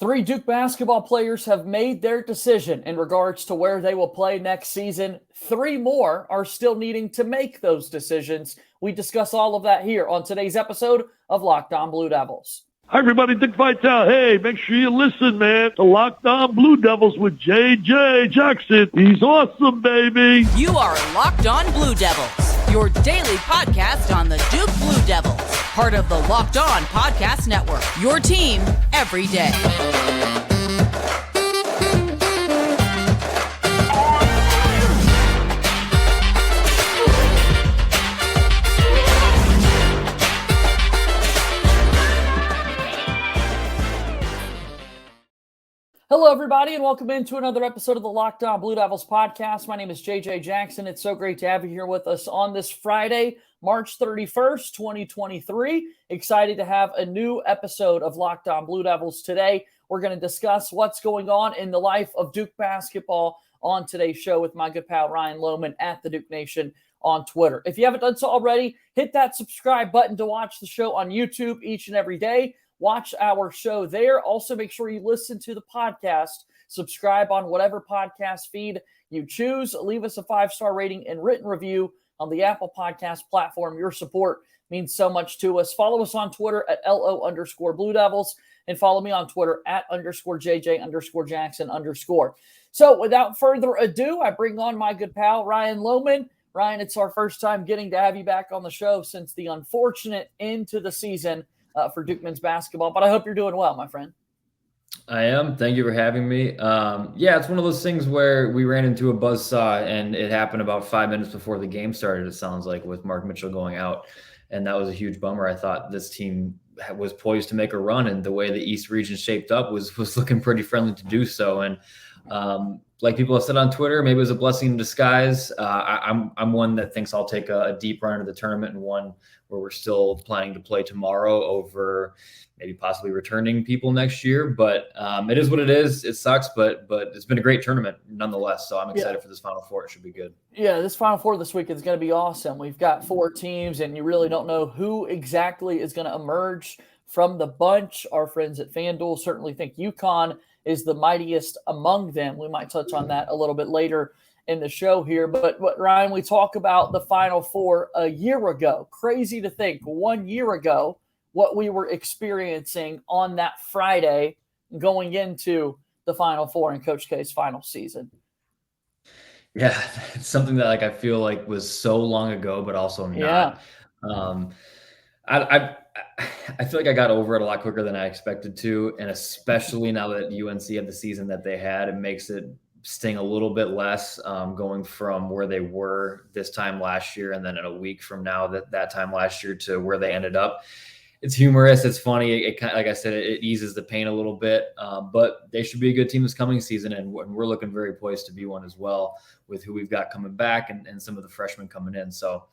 Three Duke basketball players have made their decision in regards to where they will play next season. Three more are still needing to make those decisions. We discuss all of that here on today's episode of Locked On Blue Devils. Hi, everybody. Dick Vitale. Hey, make sure you listen, man, to Locked On Blue Devils with J.J. Jackson. He's awesome, baby. You are Locked On Blue Devils, your daily podcast on the Duke Blue Devils, part of the Locked On Podcast Network, your team every day. Hello, everybody, and welcome into another episode of the Locked On Blue Devils podcast. My name is JJ Jackson. It's so great to have you here with us on this Friday, March 31st, 2023. Excited to have a new episode of Locked On Blue Devils today. We're going to discuss what's going on in the life of Duke basketball on today's show with my good pal Ryan Lommen at the Duke Nation on Twitter. If you haven't done so already, hit that subscribe button to watch the show on YouTube each and every day. Watch our show there. Also, make sure you listen to the podcast. Subscribe on whatever podcast feed you choose. Leave us a 5-star rating and written review on the Apple Podcast platform. Your support means so much to us. Follow us on Twitter at LO_Blue Devils and follow me on Twitter at _JJ_Jackson_. So without further ado, I bring on my good pal, Ryan Lommen. Ryan, it's our first time getting to have you back on the show since the unfortunate end to the season for Duke men's basketball, but I hope you're doing well, my friend. I am. Thank you for having me. Yeah, it's one of those things where we ran into a buzzsaw, and it happened about 5 minutes before the game started, it sounds like, with Mark Mitchell going out, and that was a huge bummer. I thought this team was poised to make a run, and the way the East region shaped up was looking pretty friendly to do so, and like people have said on Twitter, maybe it was a blessing in disguise. I'm one that thinks I'll take a deep run into the tournament, and one where we're still planning to play tomorrow over maybe possibly returning people next year. But it is what it is. It sucks, but it's been a great tournament nonetheless. So I'm excited for this Final Four. It should be good. Yeah, this Final Four this week is going to be awesome. We've got 4 teams, and you really don't know who exactly is going to emerge from the bunch. Our friends at FanDuel certainly think UConn is the mightiest among them. We might touch on that a little bit later in the show here. But Ryan, we talk about the Final Four a year ago. Crazy to think 1 year ago what we were experiencing on that Friday going into the Final Four in Coach K's final season. Yeah, it's something that I feel like was so long ago, but also not. Yeah. I feel like I got over it a lot quicker than I expected to, and especially now that UNC had the season that they had, it makes it sting a little bit less going from where they were this time last year, and then in a week from now that time last year to where they ended up. It's humorous. It's funny. It kind of, like I said, it eases the pain a little bit, but they should be a good team this coming season, and we're looking very poised to be one as well with who we've got coming back and some of the freshmen coming in. So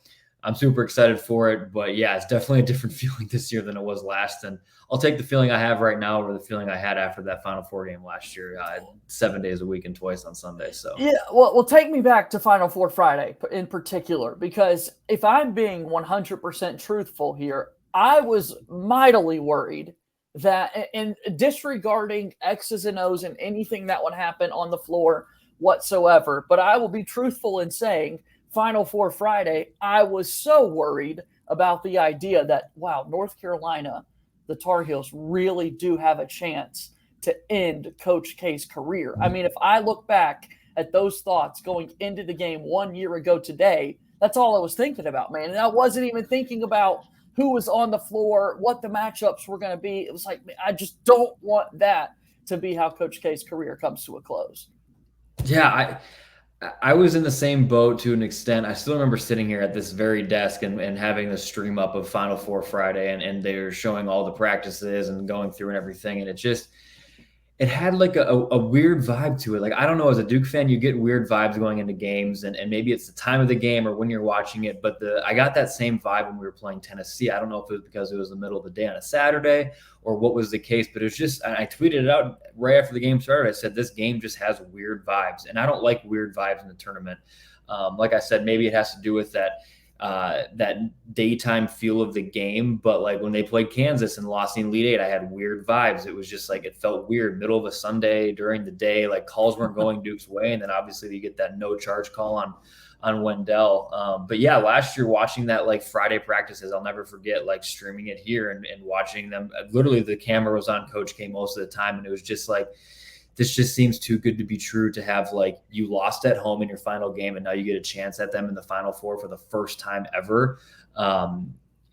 I'm super excited for it, but yeah, it's definitely a different feeling this year than it was last. And I'll take the feeling I have right now over the feeling I had after that Final Four game last year, 7 days a week and twice on Sunday. So yeah, well, take me back to Final Four Friday in particular, because if I'm being 100% truthful here, I was mightily worried that, in disregarding X's and O's and anything that would happen on the floor whatsoever, but I will be truthful in saying Final Four Friday, I was so worried about the idea that, wow, North Carolina, the Tar Heels really do have a chance to end Coach K's career. I mean, if I look back at those thoughts going into the game 1 year ago today, that's all I was thinking about, man. And I wasn't even thinking about who was on the floor, what the matchups were going to be. It was like, I just don't want that to be how Coach K's career comes to a close. Yeah, I was in the same boat to an extent. I still remember sitting here at this very desk and having the stream up of Final Four Friday, and they're showing all the practices and going through and everything. And it had like a weird vibe to it. Like, I don't know, as a Duke fan, you get weird vibes going into games, and maybe it's the time of the game or when you're watching it. But I got that same vibe when we were playing Tennessee. I don't know if it was because it was the middle of the day on a Saturday or what was the case, but it was just, I tweeted it out right after the game started. I said, this game just has weird vibes, and I don't like weird vibes in the tournament. Like I said, maybe it has to do with that. that daytime feel of the game. But like when they played Kansas and lost in Elite Eight, I had weird vibes. It was just like, it felt weird, middle of a Sunday during the day, like calls weren't going Duke's way. And then obviously you get that no charge call on Wendell. But yeah, last year watching that like Friday practices, I'll never forget like streaming it here and watching them. Literally the camera was on Coach K most of the time. And it was just like, this just seems too good to be true, to have like you lost at home in your final game and now you get a chance at them in the Final Four for the first time ever.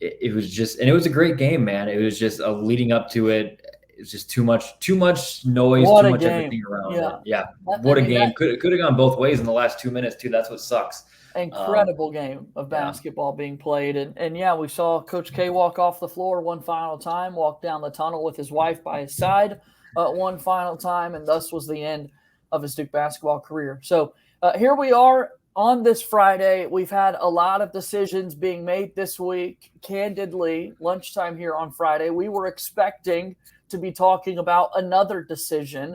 It was just, and it was a great game, man. It was just leading up to it. It's just too much noise, What too a much game. everything around Yeah. it. Yeah. What a game. Could have gone both ways in the last 2 minutes too. That's what sucks. Incredible game of basketball being played. And yeah, we saw Coach K walk off the floor one final time, walk down the tunnel with his wife by his side one final time, and thus was the end of his Duke basketball career. So here we are on this Friday. We've had a lot of decisions being made this week. Candidly, lunchtime here on Friday, we were expecting to be talking about another decision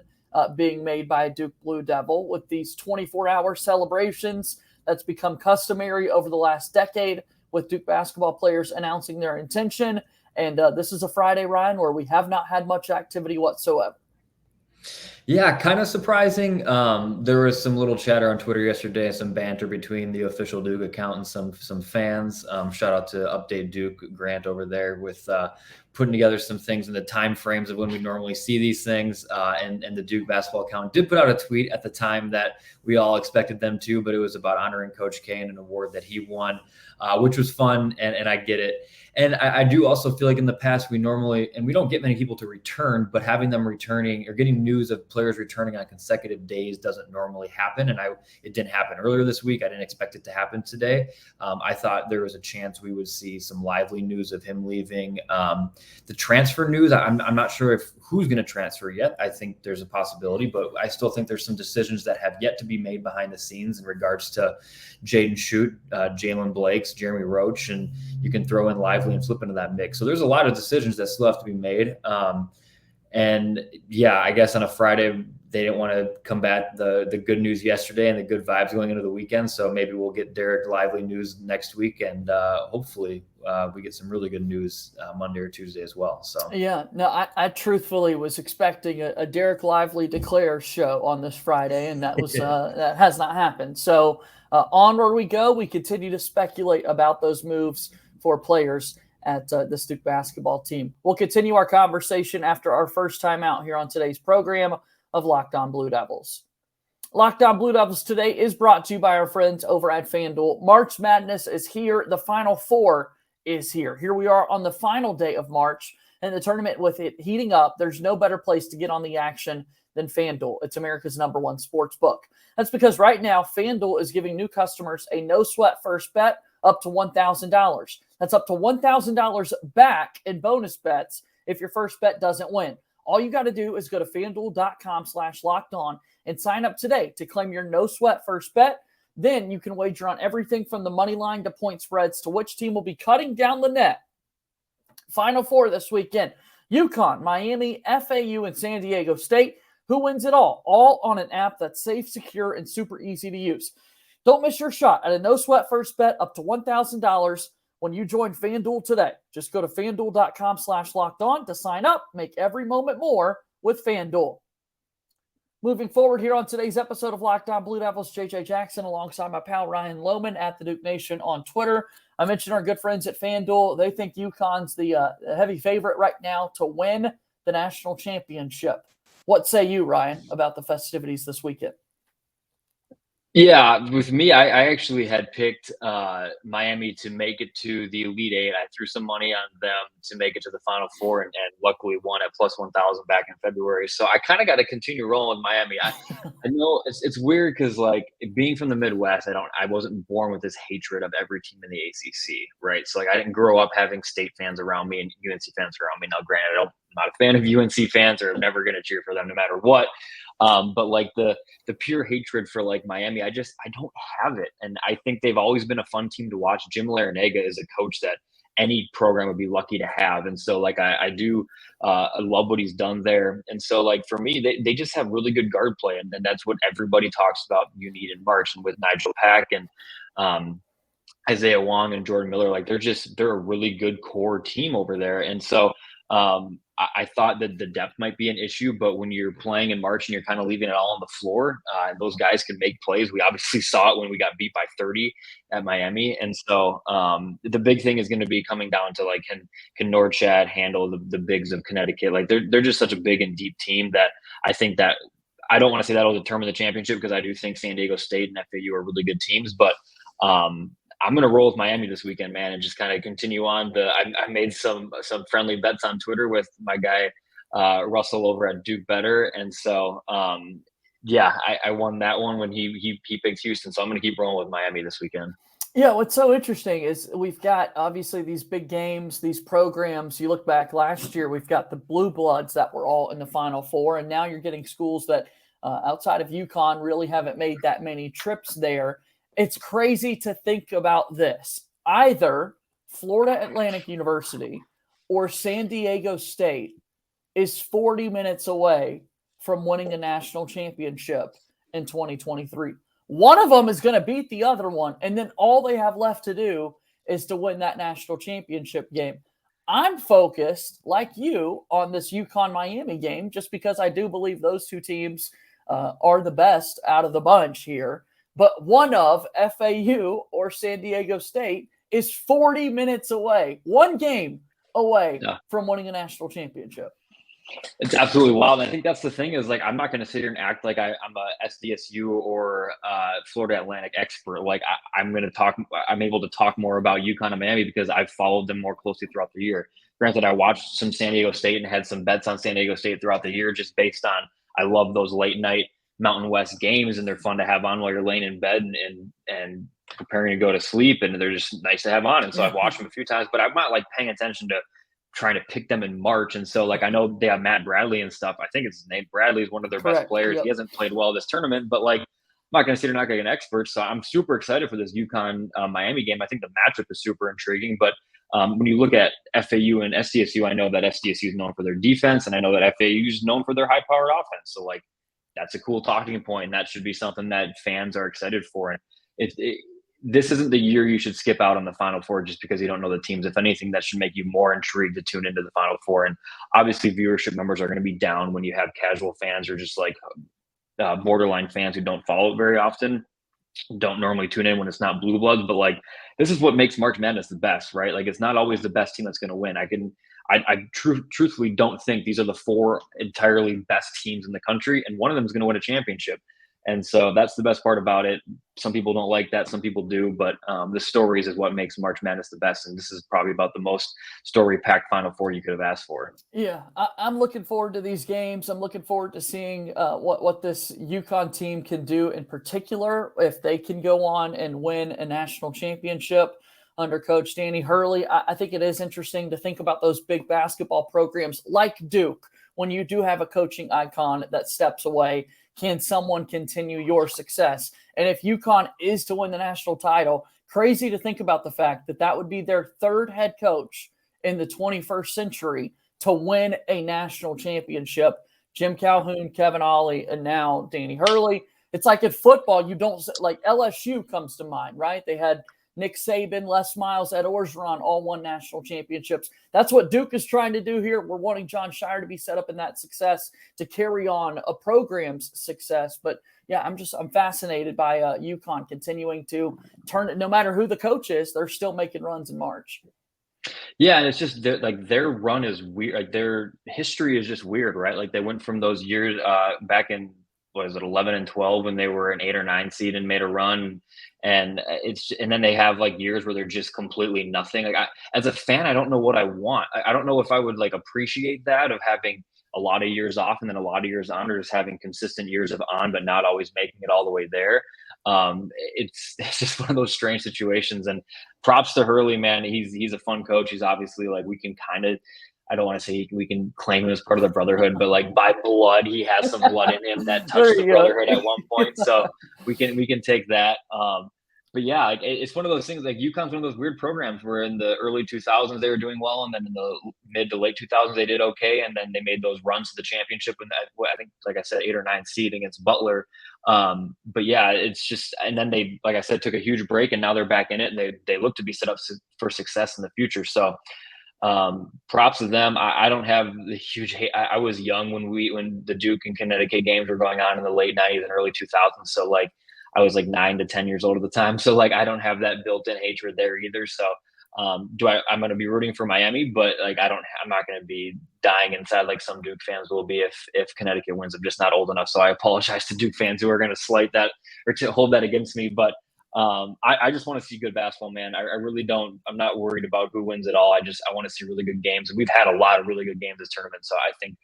being made by a Duke Blue Devil with these 24-hour celebrations that's become customary over the last decade with Duke basketball players announcing their intention. And this is a Friday, Ryan, where we have not had much activity whatsoever. Yeah, kind of surprising. There was some little chatter on Twitter yesterday, some banter between the official Duke account and some fans. Shout out to Update Duke, Grant over there, with putting together some things in the time frames of when we normally see these things. And the Duke basketball account did put out a tweet at the time that we all expected them to, but it was about honoring Coach K and an award that he won, which was fun, and I get it. And I do also feel like in the past, we don't get many people to return, but having them returning or getting news of players returning on consecutive days doesn't normally happen. And it didn't happen earlier this week. I didn't expect it to happen today. I thought there was a chance we would see some lively news of him leaving. The transfer news, I'm not sure who's going to transfer yet. I think there's a possibility, but I still think there's some decisions that have yet to be made behind the scenes in regards to Jaden Schutt, Jalen Blakes, Jeremy Roach, and you can throw in Lively and flip into that mix. So there's a lot of decisions that still have to be made. And yeah, I guess on a Friday, they didn't want to combat the good news yesterday and the good vibes going into the weekend. So maybe we'll get Dereck Lively news next week. And hopefully we get some really good news Monday or Tuesday as well. So yeah, no, I truthfully was expecting a Dereck Lively Declare show on this Friday, and that was that has not happened. So onward we go. We continue to speculate about those moves for players at the Duke basketball team. We'll continue our conversation after our first time out here on today's program of Locked On Blue Devils. Locked On Blue Devils today is brought to you by our friends over at FanDuel. March Madness is here. The Final Four is here. Here we are on the final day of March, and the tournament with it heating up. There's no better place to get on the action than FanDuel. It's America's #1 sports book. That's because right now, FanDuel is giving new customers a no-sweat first bet up to $1,000. That's up to $1,000 back in bonus bets if your first bet doesn't win. All you got to do is go to FanDuel.com/lockedon and sign up today to claim your no-sweat first bet. Then you can wager on everything from the money line to point spreads to which team will be cutting down the net. Final Four this weekend: UConn, Miami, FAU, and San Diego State. Who wins it all? All on an app that's safe, secure, and super easy to use. Don't miss your shot at a no-sweat first bet up to $1,000 when you join FanDuel today. Just go to FanDuel.com/lockedon to sign up. Make every moment more with FanDuel. Moving forward here on today's episode of Locked On Blue Devils, JJ Jackson alongside my pal Ryan Lommen at the Duke Nation on Twitter. I mentioned our good friends at FanDuel. They think UConn's the heavy favorite right now to win the national championship. What say you, Ryan, about the festivities this weekend? Yeah, with me, I actually had picked Miami to make it to the Elite Eight. I threw some money on them to make it to the Final Four, and luckily won at plus 1,000 back in February. So I kind of got to continue rolling with Miami. I know it's weird because like being from the Midwest, I wasn't born with this hatred of every team in the ACC, right? So like I didn't grow up having State fans around me and UNC fans around me. Now, granted, I'm not a fan of UNC fans, or I'm never going to cheer for them no matter what. But like the pure hatred for like Miami, I don't have it. And I think they've always been a fun team to watch. Jim Larinaga is a coach that any program would be lucky to have. And so like, I love what he's done there. And so like, for me, they just have really good guard play. And that's what everybody talks about you need in March, and with Nigel Pack and Isaiah Wong and Jordan Miller, like they're a really good core team over there. And so I thought that the depth might be an issue, but when you're playing in March and you're kind of leaving it all on the floor, those guys can make plays. We obviously saw it when we got beat by 30 at Miami. And so the big thing is going to be coming down to like, can Norchad handle the bigs of Connecticut? Like they're just such a big and deep team that I think that I don't want to say that'll determine the championship, because I do think San Diego State and FAU are really good teams, but I'm going to roll with Miami this weekend, man, and just kind of continue on. I made some friendly bets on Twitter with my guy Russell over at Duke Better, and so I won that one when he picked Houston. So I'm going to keep rolling with Miami this weekend. Yeah, what's so interesting is we've got obviously these big games, these programs. You look back last year, we've got the Blue Bloods that were all in the Final Four, and now you're getting schools that outside of UConn really haven't made that many trips there. It's crazy to think about this. Either Florida Atlantic University or San Diego State is 40 minutes away from winning a national championship in 2023. One of them is going to beat the other one, and then all they have left to do is to win that national championship game. I'm focused, like you, on this UConn-Miami game just because I do believe those two teams are the best out of the bunch here. But one of FAU or San Diego State is 40 minutes away, one game away from winning a national championship. It's absolutely wild. I think that's the thing is, like, I'm not going to sit here and act like I'm a SDSU or Florida Atlantic expert. Like I'm able to talk more about UConn and Miami because I've followed them more closely throughout the year. Granted, I watched some San Diego State and had some bets on San Diego State throughout the year just based on I love those late night Mountain West games, and they're fun to have on while you're laying in bed and preparing to go to sleep, and they're just nice to have on. And so I've watched them a few times, but I'm not like paying attention to trying to pick them in March. And so like I know they have Matt Bradley and stuff. I think it's his name. Bradley is one of their best players. Yep. He hasn't played well this tournament, but like I'm not going to say they're not going to get an expert. So I'm super excited for this UConn Miami game. I think the matchup is super intriguing, but when you look at FAU and SDSU, I know that SDSU is known for their defense, and I know that FAU is known for their high-powered offense. So like that's a cool talking point, and that should be something that fans are excited for. And this isn't the year you should skip out on the Final Four just because you don't know the teams. If anything, that should make you more intrigued to tune into the Final Four. And obviously viewership numbers are going to be down when you have casual fans or just like borderline fans who don't follow it very often, don't normally tune in when it's not Blue Bloods. But like, this is what makes March Madness the best, right? Like, it's not always the best team that's going to win. I truthfully don't think these are the four entirely best teams in the country, and one of them is going to win a championship. And so that's the best part about it. Some people don't like that. Some people do. But the stories is what makes March Madness the best. And this is probably about the most story-packed Final Four you could have asked for. Yeah, I'm looking forward to these games. I'm looking forward to seeing what this UConn team can do in particular, if they can go on and win a national championship under Coach Danny Hurley. I think it is interesting to think about those big basketball programs like Duke. When you do have a coaching icon that steps away, can someone continue your success? And if UConn is to win the national title, crazy to think about the fact that that would be their third head coach in the 21st century to win a national championship. Jim Calhoun, Kevin Ollie, and now Danny Hurley. It's like in football, you don't like LSU comes to mind, right? They had Nick Saban, Les Miles, Ed Orgeron, all won national championships. That's what Duke is trying to do here. We're wanting John Shire to be set up in that success to carry on a program's success. But yeah, I'm fascinated by UConn continuing to turn it. No matter who the coach is, they're still making runs in March. Yeah, and it's just like their run is weird. Like their history is just weird, right? Like they went from those years back in, what is it, 11 and 12 when they were an 8 or 9 seed and made a run. And then they have like years where they're just completely nothing. Like as a fan, I don't know what I want. I don't know if I would like appreciate that of having a lot of years off and then a lot of years on, or just having consistent years of on, but not always making it all the way there. It's just one of those strange situations, and props to Hurley, man. He's a fun coach. He's obviously like, we can kind of, I don't want to say we can claim him as part of the brotherhood, but like by blood, he has some blood in him that touched the brotherhood at one point. So we can take that. but yeah, like, it's one of those things. Like UConn's one of those weird programs where in the early 2000s they were doing well, and then in the mid to late 2000s they did okay, and then they made those runs to the championship. And I think, like I said, 8 or 9 seed against Butler. But yeah, it's just, and then they, like I said, took a huge break, and now they're back in it, and they look to be set up for success in the future. So props to them. I don't have the huge hate. I was young when the Duke and Connecticut games were going on in the late 90s and early 2000s. So like I was like 9 to 10 years old at the time. So like I don't have that built-in hatred there either. So I'm going to be rooting for Miami, but like I'm not going to be dying inside like some Duke fans will be if Connecticut wins. I'm just not old enough. So I apologize to Duke fans who are going to slight that or to hold that against me. But I just want to see good basketball, man. I really don't. I'm not worried about who wins at all. I want to see really good games. And we've had a lot of really good games this tournament. So I think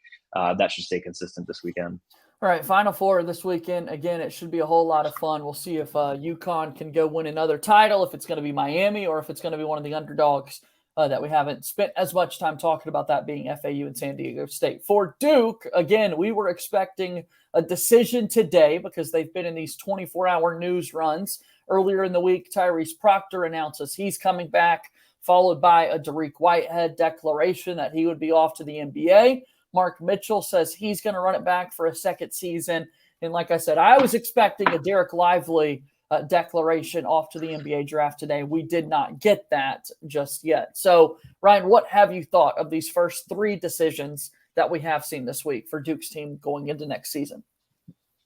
that should stay consistent this weekend. All right, Final Four this weekend. Again, it should be a whole lot of fun. We'll see if UConn can go win another title, if it's going to be Miami, or if it's going to be one of the underdogs that we haven't spent as much time talking about, that being FAU and San Diego State. For Duke, again, we were expecting a decision today because they've been in these 24-hour news runs. Earlier in the week, Tyrese Proctor announces he's coming back, followed by a Dereck Whitehead declaration that he would be off to the NBA. Mark Mitchell says he's going to run it back for a second season. And like I said, I was expecting a Dereck Lively declaration off to the NBA draft today. We did not get that just yet. So, Ryan, what have you thought of these first 3 decisions that we have seen this week for Duke's team going into next season?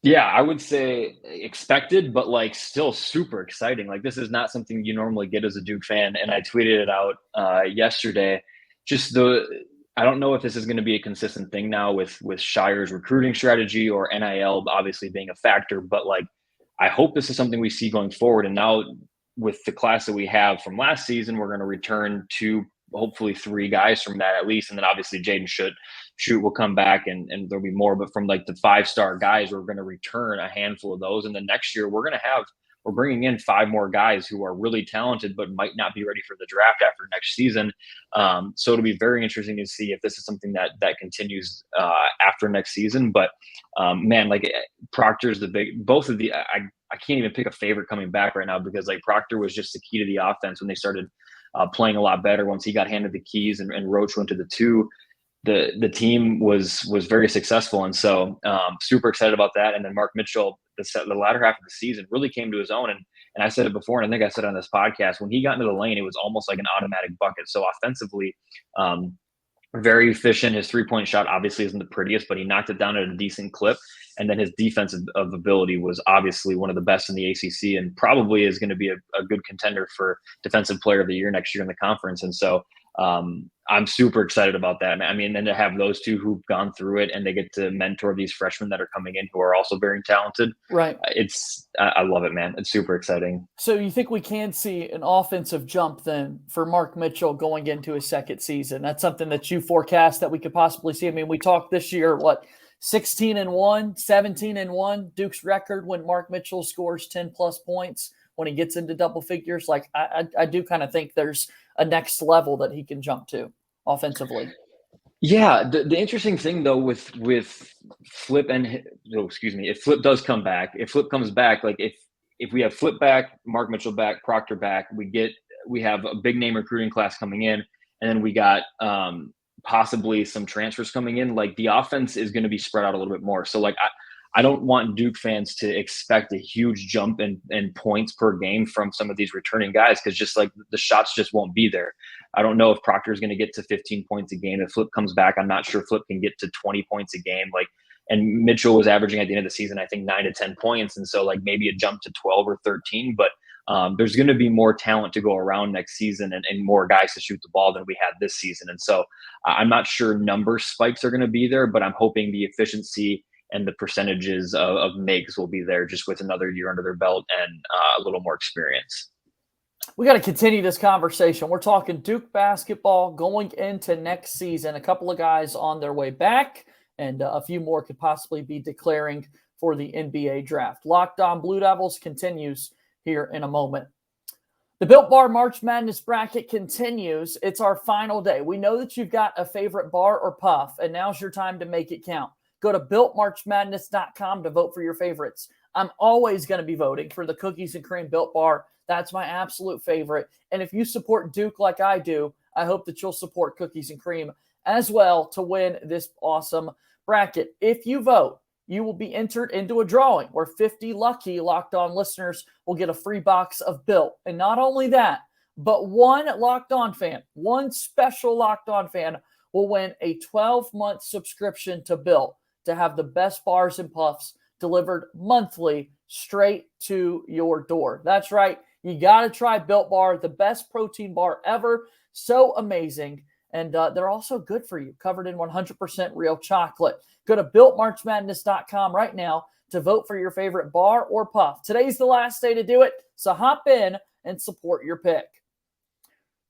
Yeah, I would say expected, but like still super exciting. Like this is not something you normally get as a Duke fan. And I tweeted it out yesterday. I don't know if this is going to be a consistent thing now with Shire's recruiting strategy or NIL obviously being a factor, but like I hope this is something we see going forward. And now with the class that we have from last season, we're going to return to hopefully 3 guys from that at least. And then obviously Jaden Shoot will come back and there'll be more, but from like the 5-star guys, we're going to return a handful of those. And then next year we're bringing in 5 more guys who are really talented, but might not be ready for the draft after next season. So it'll be very interesting to see if this is something that continues after next season. But man, like Proctor's both of the, I can't even pick a favorite coming back right now because like Proctor was just the key to the offense when they started playing a lot better. Once he got handed the keys and Roach went to the 2, the team was very successful. And so super excited about that. And then Mark Mitchell, the latter half of the season really came to his own. And I said it before, and I think I said on this podcast, when he got into the lane, it was almost like an automatic bucket. So offensively, very efficient. His 3-point shot obviously isn't the prettiest, but he knocked it down at a decent clip. And then his defensive ability was obviously one of the best in the ACC and probably is going to be a good contender for Defensive Player of the Year next year in the conference. And so I'm super excited about that. I mean, then to have those 2 who've gone through it and they get to mentor these freshmen that are coming in who are also very talented. Right. I love it, man. It's super exciting. So you think we can see an offensive jump then for Mark Mitchell going into his second season? That's something that you forecast that we could possibly see. I mean, we talked this year, 16-1, 17-1, Duke's record when Mark Mitchell scores 10+ points when he gets into double figures. Like I do kind of think there's a next level that he can jump to offensively. Yeah. The interesting thing though, with Flip if Flip does come back, if Flip comes back, like if we have Flip back, Mark Mitchell back, Proctor back, we have a big name recruiting class coming in. And then we got, possibly some transfers coming in, like the offense is going to be spread out a little bit more. So like, I don't want Duke fans to expect a huge jump in points per game from some of these returning guys because just like the shots just won't be there. I don't know if Proctor is going to get to 15 points a game. If Flip comes back, I'm not sure Flip can get to 20 points a game. And Mitchell was averaging at the end of the season, I think 9 to 10 points. And so like maybe a jump to 12 or 13, but there's going to be more talent to go around next season and more guys to shoot the ball than we had this season. And so I'm not sure number spikes are going to be there, but I'm hoping the efficiency and the percentages of makes will be there just with another year under their belt and a little more experience. We got to continue this conversation. We're talking Duke basketball going into next season. A couple of guys on their way back, and a few more could possibly be declaring for the NBA draft. Locked On Blue Devils continues here in a moment. The Built Bar March Madness bracket continues. It's our final day. We know that you've got a favorite bar or puff, and now's your time to make it count. Go to BuiltMarchMadness.com to vote for your favorites. I'm always going to be voting for the cookies and cream Built Bar. That's my absolute favorite. And if you support Duke like I do, I hope that you'll support Cookies and Cream as well to win this awesome bracket. If you vote, you will be entered into a drawing where 50 lucky Locked On listeners will get a free box of Built. And not only that, but one Locked On fan, one special Locked On fan will win a 12-month subscription to Built to have the best bars and puffs delivered monthly straight to your door. That's right. You got to try Built Bar, the best protein bar ever. So amazing. And they're also good for you, covered in 100% real chocolate. Go to BuiltMarchMadness.com right now to vote for your favorite bar or puff. Today's the last day to do it, so hop in and support your pick.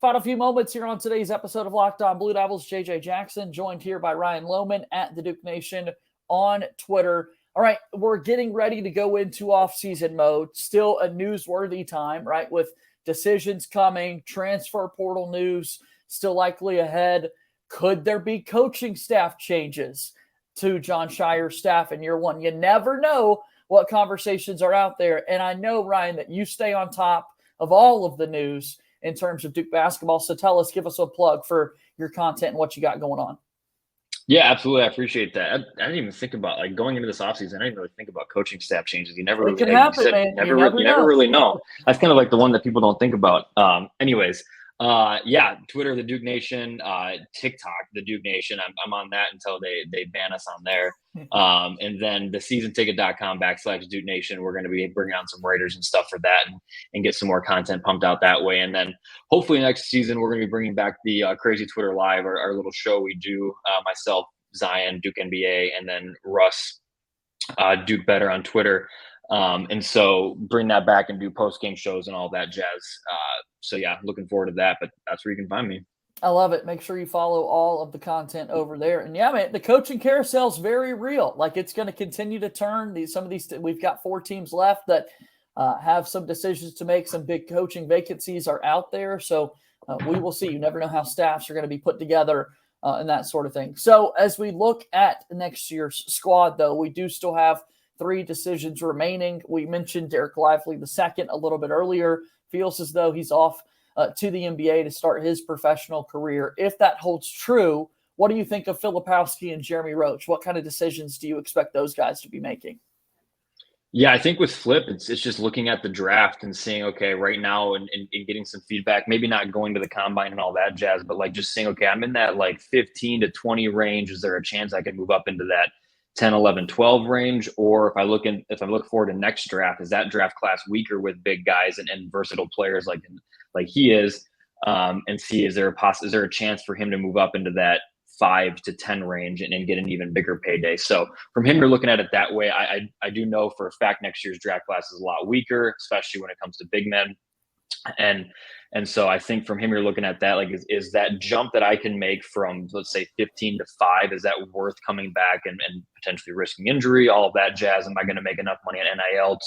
Final few moments here on today's episode of Locked On Blue Devils. JJ Jackson, joined here by Ryan Lommen at the Duke Nation on Twitter. All right, we're getting ready to go into off-season mode. Still a newsworthy time, right, with decisions coming, transfer portal news still likely ahead. Could there be coaching staff changes to John Shire's staff in year one? You never know what conversations are out there. And I know, Ryan, that you stay on top of all of the news in terms of Duke basketball. So give us a plug for your content and what you got going on. Yeah, absolutely. I appreciate that. I didn't even think about going into this offseason. I didn't really think about coaching staff changes. You never really, you never really know. That's kind of like the one that people don't think about. Anyways, Twitter, the Duke Nation, TikTok, the Duke Nation. I'm on that until they ban us on there. And then the seasonticket.com/Duke Nation. We're going to be bringing on some writers and stuff for that and get some more content pumped out that way. And then hopefully next season, we're going to be bringing back the Crazy Twitter Live, our little show we do, myself, Zion, Duke NBA, and then Russ, Duke Better on Twitter. And so bring that back and do post-game shows and all that jazz. Looking forward to that, but that's where you can find me. I love it. Make sure you follow all of the content over there. And yeah, man, the coaching carousel is very real. Like, it's going to continue to turn. We've got 4 teams left that have some decisions to make. Some big coaching vacancies are out there. So we will see. You never know how staffs are going to be put together and that sort of thing. So as we look at next year's squad, though, we do still have 3 decisions remaining. We mentioned Dereck Lively II a little bit earlier. Feels as though he's off to the NBA to start his professional career. If that holds true, what do you think of Filipowski and Jeremy Roach? What kind of decisions do you expect those guys to be making? Yeah, I think with Flip, it's just looking at the draft and seeing, okay, right now and getting some feedback, maybe not going to the combine and all that jazz, but just saying, okay, I'm in that 15 to 20 range. Is there a chance I can move up into that 10, 11, 12 range? Or if I look forward to next draft, is that draft class weaker with big guys and versatile players like he is, and see, is there a chance for him to move up into that 5 to 10 range and get an even bigger payday? So from him, you're looking at it that way. I do know for a fact next year's draft class is a lot weaker, especially when it comes to big men. And so I think from him, you're looking at that, is that jump that I can make from, let's say, 15 to 5, is that worth coming back and potentially risking injury, all of that jazz? Am I going to make enough money at NIL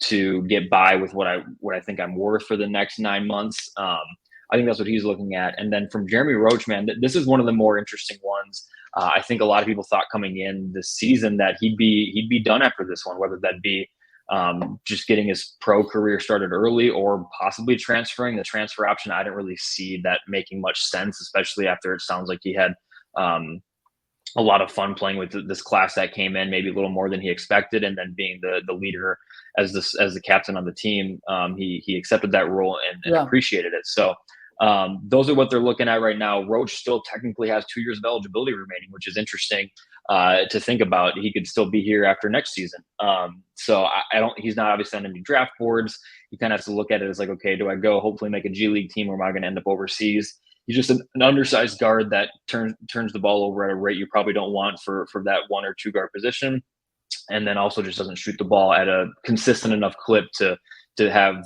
to get by with what I think I'm worth for the next 9 months? I think that's what he's looking at. And then from Jeremy Roach, man, this is one of the more interesting ones. I think a lot of people thought coming in this season that he'd be done after this one, whether that be just getting his pro career started early or possibly transferring. The transfer option, I didn't really see that making much sense, especially after it sounds like he had a lot of fun playing with this class that came in, maybe a little more than he expected, and then being the leader as the captain on the team, he accepted that role and appreciated it. So those are what they're looking at right now. Roach still technically has 2 years of eligibility remaining, which is interesting to think about. He could still be here after next season. So he's not obviously on any draft boards. You kind of have to look at it as okay, do I go hopefully make a G League team, or am I going to end up overseas? He's just an undersized guard that turns the ball over at a rate you probably don't want for that 1 or 2 guard position. And then also just doesn't shoot the ball at a consistent enough clip to have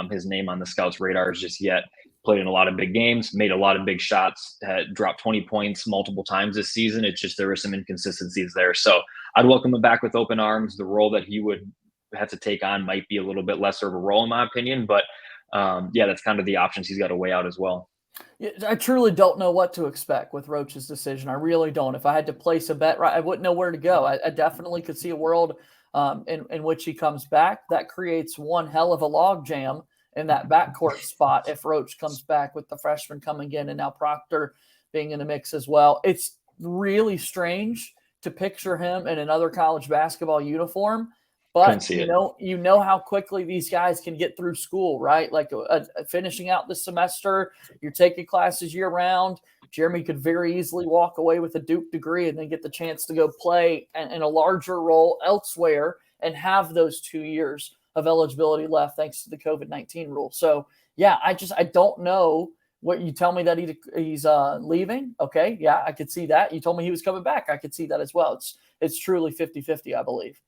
his name on the scouts' radars just yet. Played in a lot of big games, made a lot of big shots, had dropped 20 points multiple times this season. It's just there were some inconsistencies there. So I'd welcome him back with open arms. The role that he would have to take on might be a little bit lesser of a role in my opinion. But that's kind of the options he's got to weigh out as well. I truly don't know what to expect with Roach's decision. I really don't. If I had to place a bet, I wouldn't know where to go. I definitely could see a world in which he comes back. That creates one hell of a log jam in that backcourt spot if Roach comes back with the freshman coming in and now Proctor being in the mix as well. It's really strange to picture him in another college basketball uniform, but you know how quickly these guys can get through school, right? Like finishing out the semester, you're taking classes year round. Jeremy could very easily walk away with a Duke degree and then get the chance to go play in a larger role elsewhere and have those 2 years of eligibility left thanks to the COVID-19 rule. So yeah, I don't know. What you tell me that he's leaving. Okay. Yeah, I could see that. You told me he was coming back. I could see that as well. It's truly 50-50, I believe.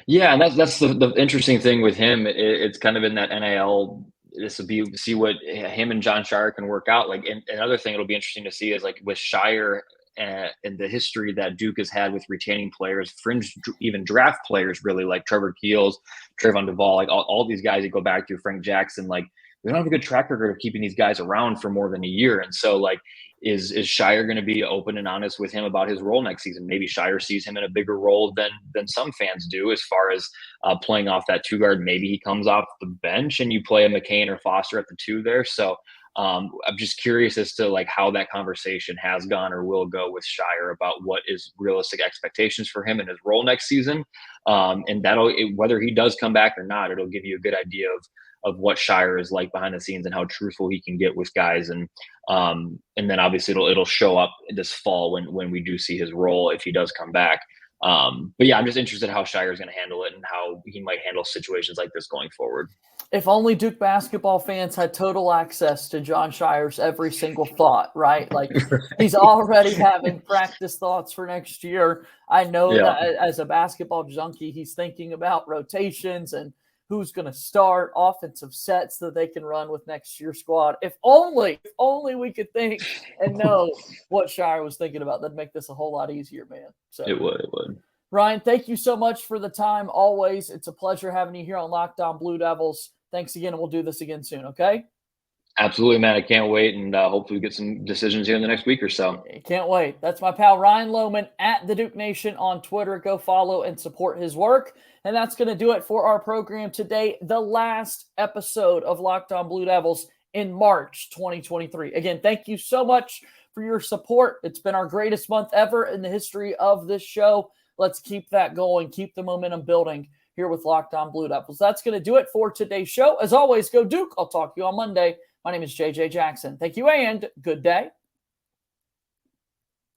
Yeah. And that's the interesting thing with him. It's kind of in that NIL. This will be see what him and John Shire can work out. Like, and another thing it'll be interesting to see is like with Shire and the history that Duke has had with retaining players, fringe, even draft players, really like Trevor Keels, Trayvon Duvall, like all these guys you go back to, Frank Jackson, like, we don't have a good track record of keeping these guys around for more than a year. And so like, is Shire going to be open and honest with him about his role next season? Maybe Shire sees him in a bigger role than some fans do as far as playing off that 2 guard. Maybe he comes off the bench and you play a McCain or Foster at the 2 there. So I'm just curious as to like how that conversation has gone or will go with Shire about what is realistic expectations for him and his role next season. And whether he does come back or not, it'll give you a good idea of what Shire is like behind the scenes and how truthful he can get with guys. And then obviously it'll show up this fall when we do see his role, if he does come back. But yeah, I'm just interested how Shire is going to handle it and how he might handle situations like this going forward. If only Duke basketball fans had total access to John Shire's every single thought, right? Like he's already having practice thoughts for next year. I know that as a basketball junkie, he's thinking about rotations and who's going to start, offensive sets that they can run with next year's squad. If only we could think and know what Shire was thinking about. That'd make this a whole lot easier, man. So It would. Ryan, thank you so much for the time. Always, it's a pleasure having you here on Locked On Blue Devils. Thanks again, and we'll do this again soon, okay? Absolutely, man. I can't wait, and hopefully we get some decisions here in the next week or so. Can't wait. That's my pal Ryan Lommen at the Duke Nation on Twitter. Go follow and support his work. And that's going to do it for our program today, the last episode of Locked On Blue Devils in March 2023. Again, thank you so much for your support. It's been our greatest month ever in the history of this show. Let's keep that going, keep the momentum building here with Locked On Blue Devils. That's going to do it for today's show. As always, go Duke. I'll talk to you on Monday. My name is JJ Jackson. Thank you and good day.